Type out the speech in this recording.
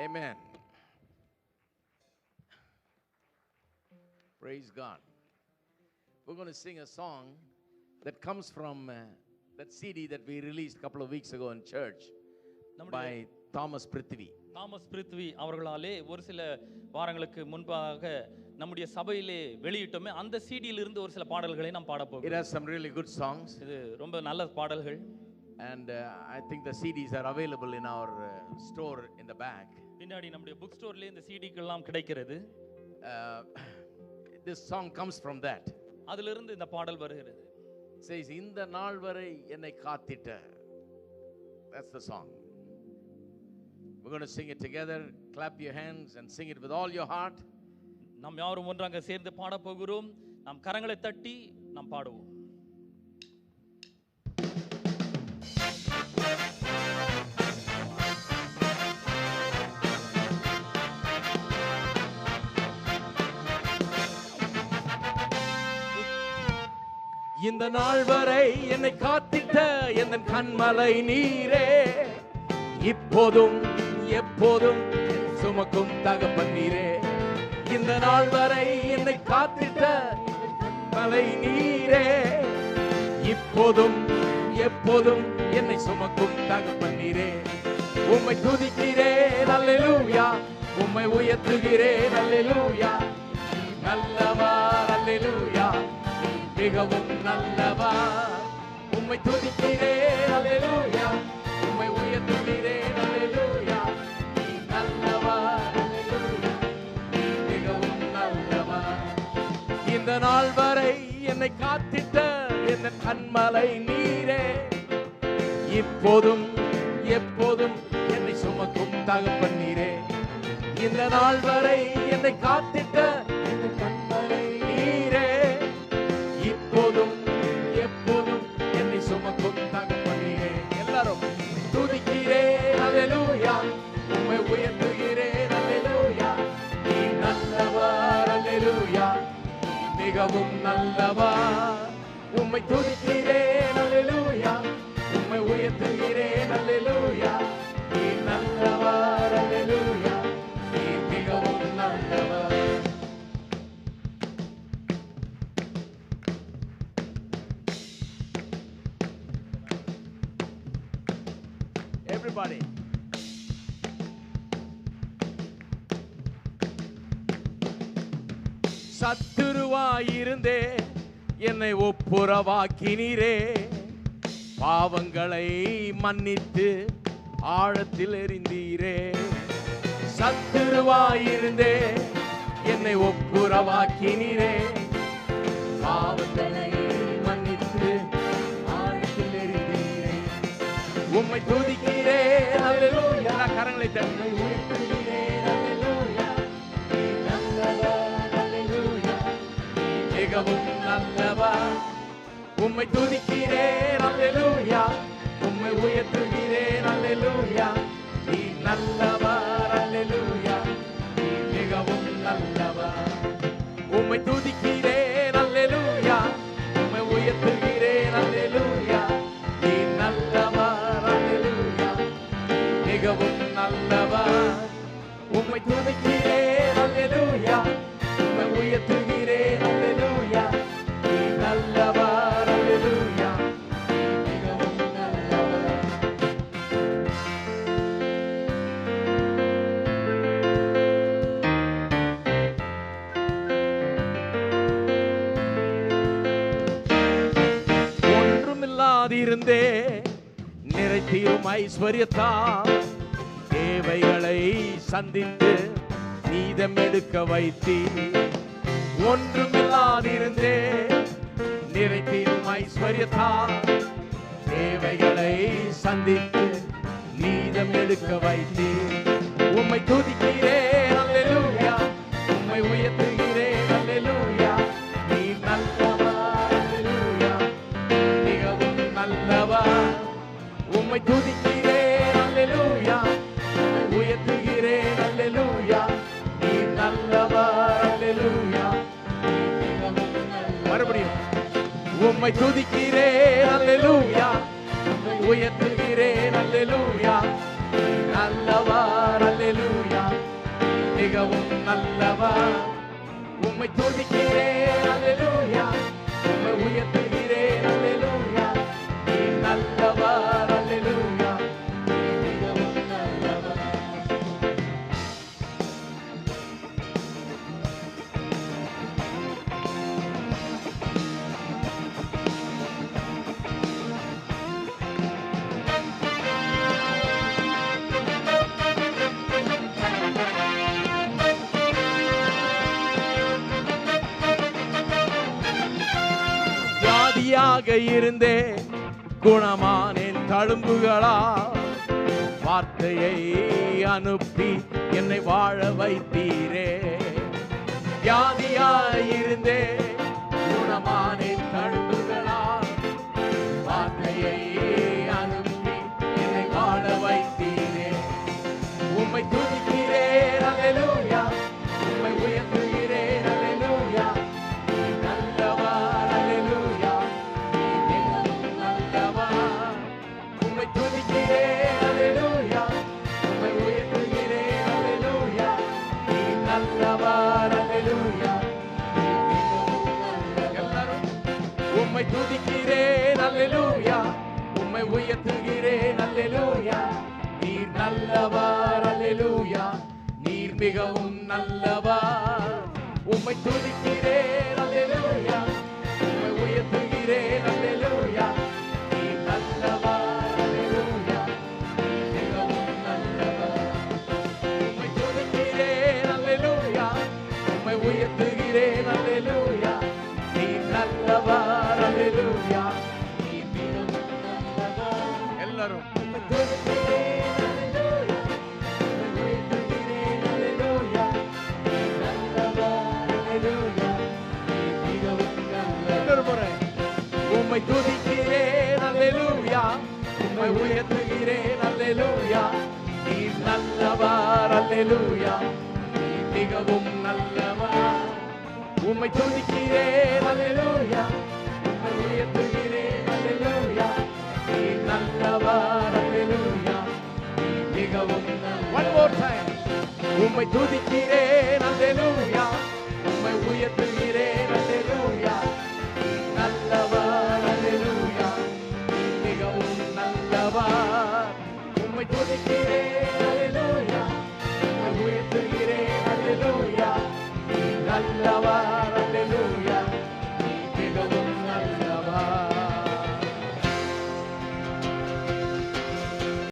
Amen. Praise God. We're going to sing a song that comes from that CD that we released a couple of weeks ago in church by Thomas Prithvi. Thomas Prithvi அவர்களாலே ஒரு சில வாரங்களுக்கு முன்பாக நம்முடைய சபையிலே வெளியிட்டோமே அந்த சிடியில் இருந்து ஒரு சில பாடல்களை நாம் பாட போகிறோம். It has some really good songs. இது ரொம்ப நல்ல பாடல்கள். And I think the CDs are available in our store in the back. பின்னாடி நம்முடைய புக் ஸ்டோர்ல இந்த சிடிக்கள் எல்லாம் கிடைக்கிறது. This song comes from that. அதிலிருந்து இந்த பாடல் வருகிறது. Says இந்த நாள் வரை என்னை காத்திட்ட. That's the song. We're going to sing it together. Clap your hands and sing it with all your heart. நாம் யாவரும் ஒன்றாக சேர்ந்து பாட போகிறோம். நாம் கரங்களை தட்டி நாம் பாடுவோம். இந்த நாள் வரை என்னை காத்திட்ட என் கண்மலை நீரே, இப்போதும் எப்போதும் சுமக்கும் தகப்பன் நீரே. இந்த நாள் வரை என்னை காத்திட்ட கண்மலை நீரே, இப்போதும் எப்போதும் என்னை சுமக்கும் தகப்பன் நீரே. உம்மை துதிக்கிறேன் அல்லேலூயா, உம்மை உயர்த்துகிறேன் அல்லேலூயா. நல்லவர் அல்லேலூயா, மிகவும் நல்லவர். உம்மை துதிக்கிறேன் அல்லேலூயா, உம்மை உயர்த்துகிறேன் அல்லேலூயா. நீ நல்லவர் அல்லேலூயா, நீ மிகவும் நல்லவர். இந்த நாள் வரை என்னை காத்திட்ட என் கண்மலை நீரே, இப்போதும் எப்போதும் என்னை சுமக்கும் தகப்பன் நீரே. இந்த நாள் வரை என்னை காத்திட்ட என் கண்மலை நீரே, இப்போதும் எப்போதும் என்னை சுமக்கும் தகப்பன் நீரே. எல்லாரும் துதிக்கிறேன் அல்லேலூயா, உம்மை உயர்த்துகிறேன் அல்லேலூயா. நீ நல்லவர் அல்லேலூயா, மிகவும் நல்லவர். உம்மை துதிக்கிறேன் அல்லேலூயா, உம்மை உயர்த்துகிறேன் அல்லேலூயா. நீ நல்லவர் அல்லேலூயா, நீ மிகவும் நல்லவர். Everybody. சத்துருவாயிருந்தே என்னை ஒப்புரவாக்கினீரே, பாவங்களை மன்னித்து ஆழத்தில் எறிந்தீரே. சத்துருவாயிருந்தே என்னை ஒப்புரவாக்கினீரே, பாவங்களை மன்னித்து ஆழத்தில் எறிந்தீரே. உம்மை துதிக்கிறேன் அல்லேலூயா, கரங்களை தட்டி உயர்த்துகிறேன் அல்லேலூயா. நீ நல்லவர் அல்லேலூயா, நீ மிகவும் நல்லவர். உம்மை துதிக்கிறேன் அல்லேலூயா, உம்மை உயர்த்துகிறேன் அல்லேலூயா. நீ நல்லவர் அல்லேலூயா, நீ மிகவும் நல்லவர். உம்மை துதிக்கிறேன் அல்லேலூயா, உம்மை உயர்த்துகிறேன் அல்லேலூயா. நீ நல்லவர் அல்லேலூயா, மிகவும் நல்லவர். உம்மை துதிக்கிறேன் அல்லேலூயா, உம்மை உயர்த்துகிறேன் அல்லேலூயா. நீ நல்லவர் அல்லேலூயா, மிகவும் நல்லவர். ஒன்றுமில்லாதிருந்தே நிறைத்தீரும் ஐஸ்வர்யத்தால் தேவைகளை சந்தித்து நீதம் எடுக்க வைத்தீர். ஒன்றுமில்லாதிருந்தே நிறைத்தீரும் ஐஸ்வர்யத்தால் தேவைகளை சந்தித்து நீதம் எடுக்க வைத்தீர். உம்மை துதிக்கிறேன் அல்லேலூயா, உம்மை உயர்த்துகிறேன் அல்லேலூயா. நீ நல்லவர் அல்லேலூயா, மிகவும் நல்லவர். உம்மை துதிக்கிறேன் அல்லேலூயா, உம்மை உயர்த்துகிறேன் அல்லேலூயா. நீ நல்லவர் அல்லேலூயா, நீ மிகவும் நல்லவர். மறுபடியும் உம்மை துதிக்கிறேன் அல்லேலூயா, உம்மை உயர்த்துகிறேன் அல்லேலூயா. நீ நல்லவர் அல்லேலூயா, மிகவும் நல்லவர். உம்மை துதிக்கிறேன் அல்லேலூயா, உம்மை உயர்த்துகிறேன் அல்லேலூயா, நீர் நல்லவர் அல்லேலூயா, நீர் மிகவும் நல்லவர். வியாதியாக இருந்தே குணமானேன் தழும்புகளால், வார்த்தையை அனுப்பி என்னை வாழ வைத்தீரே. வியாதியாயிருந்தே குணமானேன் தழும்புகளால், வார்த்தையை அனுப்பி என்னை வாழ வைத்தீரே. உம்மை துதிக்கிறேன் அல்லேலூயா, உம்மை உயர்த்துகிறேன் அல்லேலூயா, நீர் நல்லவர் அல்லேலூயா, நீர் மிகவும் நல்லவர். உம்மை துதிக்கிறேன் அல்லேலூயா, உம்மை உயர்த்துகிறேன் அல்லேலூயா, நீர் நல்லவர் அல்லேலூயா, நீர் மிகவும் நல்லவர். எல்லாரும் உம்மை துதிக்கிறேன் அல்லேலூயா, உம்மை உயர்த்துகிறேன் அல்லேலூயா, நீர் நல்லவர் அல்லேலூயா, நீர் மிகவும் நல்லவர். உம்மை துதிக்கிறேன் அல்லேலூயா, உம்மை உயர்த்துகிறேன் அல்லேலூயா, நீர் நல்லவர் அல்லேலூயா, நீர் மிகவும் நல்லவர். உம்மை துதிக்கிறேன் அல்லேலூயா, உம்மை உயர்த்துகிறேன் அல்லேலூயா, நீர் நல்லவர் அல்லேலூயா, நீர் மிகவும் நல்லவர். எல்லாரும் உம்மை துதிக்கிறேன் அல்லேலூயா, உம்மை உயர்த்துகிறேன் அல்லேலூயா, நீர் நல்லவர் அல்லேலூயா, நீர் மிகவும் நல்லவர். இன்னொரு முறை உம்மை துதிக்கிறேன் அல்லேலூயா, உம்மை உயர்த்துகிறேன் அல்லேலூயா, நீர் நல்லவர் அல்லேலூயா, நீர் மிகவும் நல்லவர். உம்மை துதிக்கிறேன் அல்லேலூயா, உம்மை உயர்த்துகிறேன் அல்லேலூயா, நீர் நல்லவர் அல்லேலூயா, நீர் மிகவும் நல்லவர். One more time. உம்மை துதிக்கிறேன் அல்லேலூயா, உம்மை உயர்த்துகிறேன் அல்லேலூயா, நீர் நல்லவர் அல்லேலூயா, நீர் மிகவும் நல்லவர். உம்மை துதிக்கிறேன்